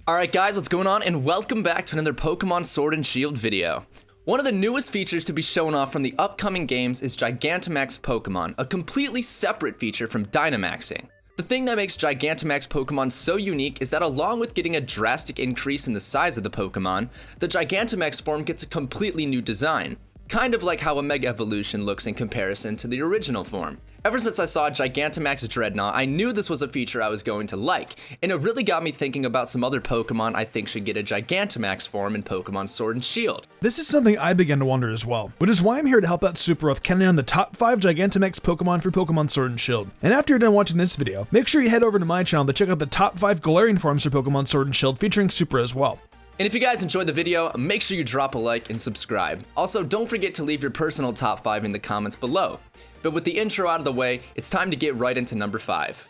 Alright guys, what's going on, and welcome back to another Pokemon Sword and Shield video. One of the newest features to be shown off from the upcoming games is Gigantamax Pokémon, a completely separate feature from Dynamaxing. The thing that makes Gigantamax Pokémon so unique is that along with getting a drastic increase in the size of the Pokemon, the Gigantamax form gets a completely new design. Kind of like how a Mega Evolution looks in comparison to the original form. Ever since I saw Gigantamax Dreadnought, I knew this was a feature I was going to like, and it really got me thinking about some other Pokemon I think should get a Gigantamax form in Pokemon Sword and Shield. This is something I began to wonder as well, which is why I'm here to help out Supra with counting down the top 5 Gigantamax Pokemon for Pokemon Sword and Shield. And after you're done watching this video, make sure you head over to my channel to check out the top 5 Galarian forms for Pokemon Sword and Shield featuring Supra as well. And if you guys enjoyed the video, make sure you drop a like and subscribe. Also, don't forget to leave your personal top 5 in the comments below. But with the intro out of the way, it's time to get right into number 5.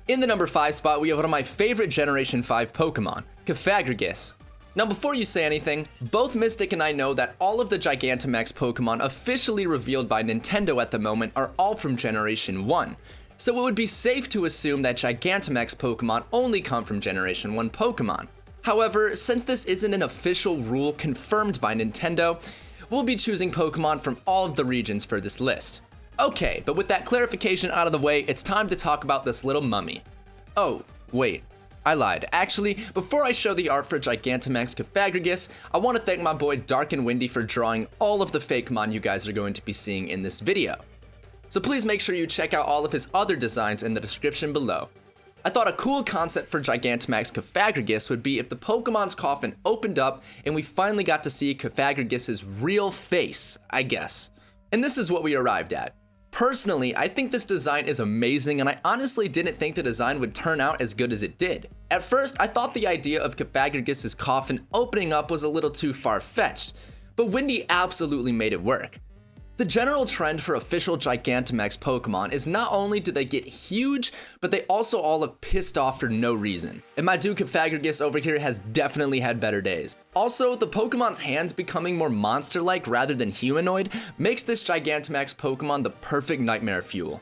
In the number 5 spot, we have one of my favorite Generation 5 Pokemon, Aggregates. Now before you say anything, both Mystic and I know that all of the Gigantamax Pokemon officially revealed by Nintendo at the moment are all from Generation 1. So it would be safe to assume that Gigantamax Pokemon only come from Generation 1 Pokemon. However, since this isn't an official rule confirmed by Nintendo, we'll be choosing Pokemon from all of the regions for this list. Okay, but with that clarification out of the way, it's time to talk about this little mummy. Oh, wait, I lied. Actually, before I show the art for Gigantamax Aggregates, I want to thank my boy DarkandWindie for drawing all of the Fakemon you guys are going to be seeing in this video. So please make sure you check out all of his other designs in the description below. I thought a cool concept for Gigantamax Aggregates would be if the Pokemon's coffin opened up and we finally got to see Aggregates' real face, I guess. And this is what we arrived at. Personally, I think this design is amazing, and I honestly didn't think the design would turn out as good as it did. At first, I thought the idea of Aggregates' coffin opening up was a little too far-fetched, but Windy absolutely made it work. The general trend for official Gigantamax Pokemon is not only do they get huge, but they also all look pissed off for no reason. And my dude Aggregates over here has definitely had better days. Also, the Pokemon's hands becoming more monster-like rather than humanoid makes this Gigantamax Pokemon the perfect nightmare fuel.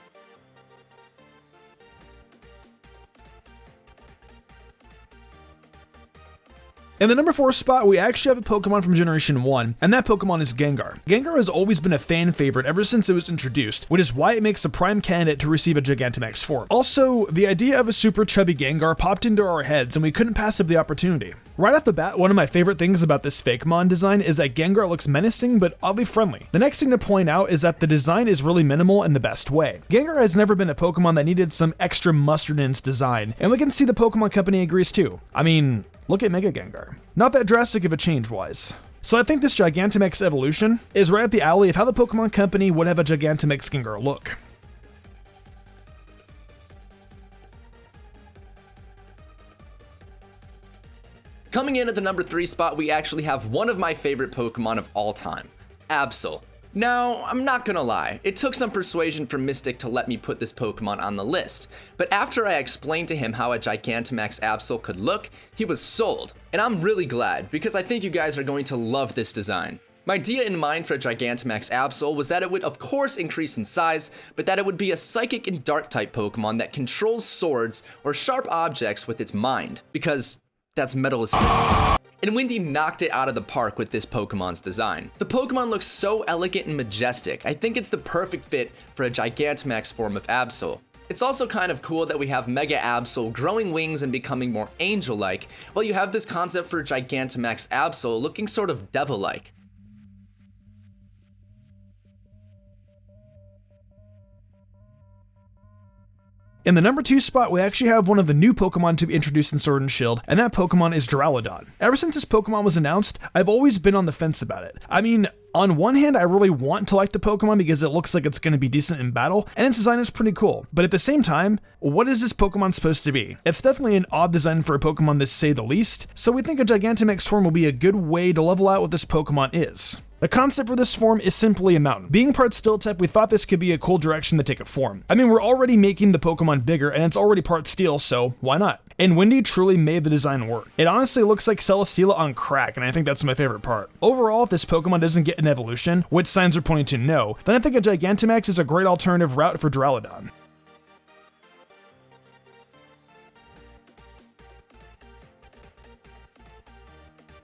In the number 4 spot, we actually have a Pokemon from Generation 1, and that Pokemon is Gengar. Gengar has always been a fan favorite ever since it was introduced, which is why it makes a prime candidate to receive a Gigantamax form. Also, the idea of a super chubby Gengar popped into our heads, and we couldn't pass up the opportunity. Right off the bat, one of my favorite things about this Fakemon design is that Gengar looks menacing but oddly friendly. The next thing to point out is that the design is really minimal in the best way. Gengar has never been a Pokemon that needed some extra mustard in its design, and we can see the Pokemon Company agrees too. I mean, look at Mega Gengar. Not that drastic of a change-wise. So I think this Gigantamax evolution is right up the alley of how the Pokemon Company would have a Gigantamax Gengar look. Coming in at the number 3 spot, we actually have one of my favorite Pokemon of all time, Absol. Now, I'm not gonna lie, it took some persuasion from Mystic to let me put this Pokemon on the list, but after I explained to him how a Gigantamax Absol could look, he was sold, and I'm really glad, because I think you guys are going to love this design. My idea in mind for a Gigantamax Absol was that it would of course increase in size, but that it would be a Psychic and Dark type Pokemon that controls swords or sharp objects with its mind, because that's metal as and Windy knocked it out of the park with this Pokemon's design. The Pokemon looks so elegant and majestic, I think it's the perfect fit for a Gigantamax form of Absol. It's also kind of cool that we have Mega Absol growing wings and becoming more angel-like, while you have this concept for Gigantamax Absol looking sort of devil-like. In the number 2 spot, we actually have one of the new Pokemon to be introduced in Sword and Shield, and that Pokemon is Duraludon. Ever since this Pokemon was announced, I've always been on the fence about it. I mean, on one hand, I really want to like the Pokemon because it looks like it's going to be decent in battle, and its design is pretty cool. But at the same time, what is this Pokemon supposed to be? It's definitely an odd design for a Pokemon to say the least, so we think a Gigantamax form will be a good way to level out what this Pokemon is. The concept for this form is simply a mountain. Being part steel type, we thought this could be a cool direction to take a form. I mean, we're already making the Pokemon bigger and it's already part steel, so why not? And Windy truly made the design work. It honestly looks like Celesteela on crack, and I think that's my favorite part. Overall, if this Pokemon doesn't get an evolution, which signs are pointing to no, then I think a Gigantamax is a great alternative route for Duraludon.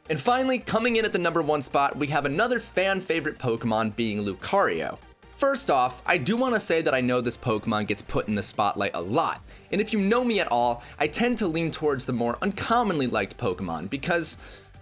And finally, coming in at the number 1 spot, we have another fan favorite Pokemon being Lucario. First off, I do want to say that I know this Pokemon gets put in the spotlight a lot, and if you know me at all, I tend to lean towards the more uncommonly liked Pokemon because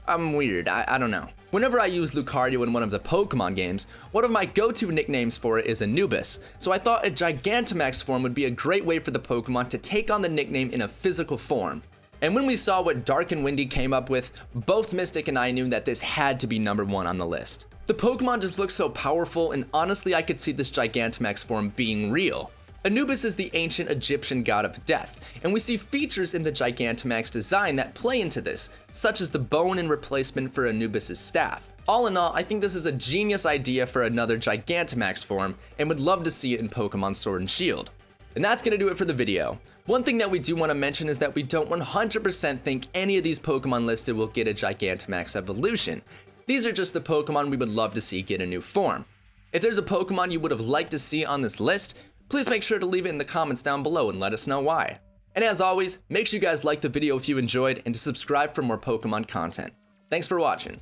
I'm weird, I don't know. Whenever I use Lucario in one of the Pokemon games, one of my go-to nicknames for it is Anubis, so I thought a Gigantamax form would be a great way for the Pokemon to take on the nickname in a physical form. And when we saw what DarkandWindie came up with, both Mystic and I knew that this had to be number 1 on the list. The Pokemon just looks so powerful, and honestly I could see this Gigantamax form being real. Anubis is the ancient Egyptian god of death, and we see features in the Gigantamax design that play into this, such as the bone in replacement for Anubis' staff. All in all, I think this is a genius idea for another Gigantamax form, and would love to see it in Pokemon Sword and Shield. And that's gonna do it for the video. One thing that we do want to mention is that we don't 100% think any of these Pokemon listed will get a Gigantamax evolution. These are just the Pokemon we would love to see get a new form. If there's a Pokemon you would have liked to see on this list, please make sure to leave it in the comments down below and let us know why. And as always, make sure you guys like the video if you enjoyed and to subscribe for more Pokemon content. Thanks for watching.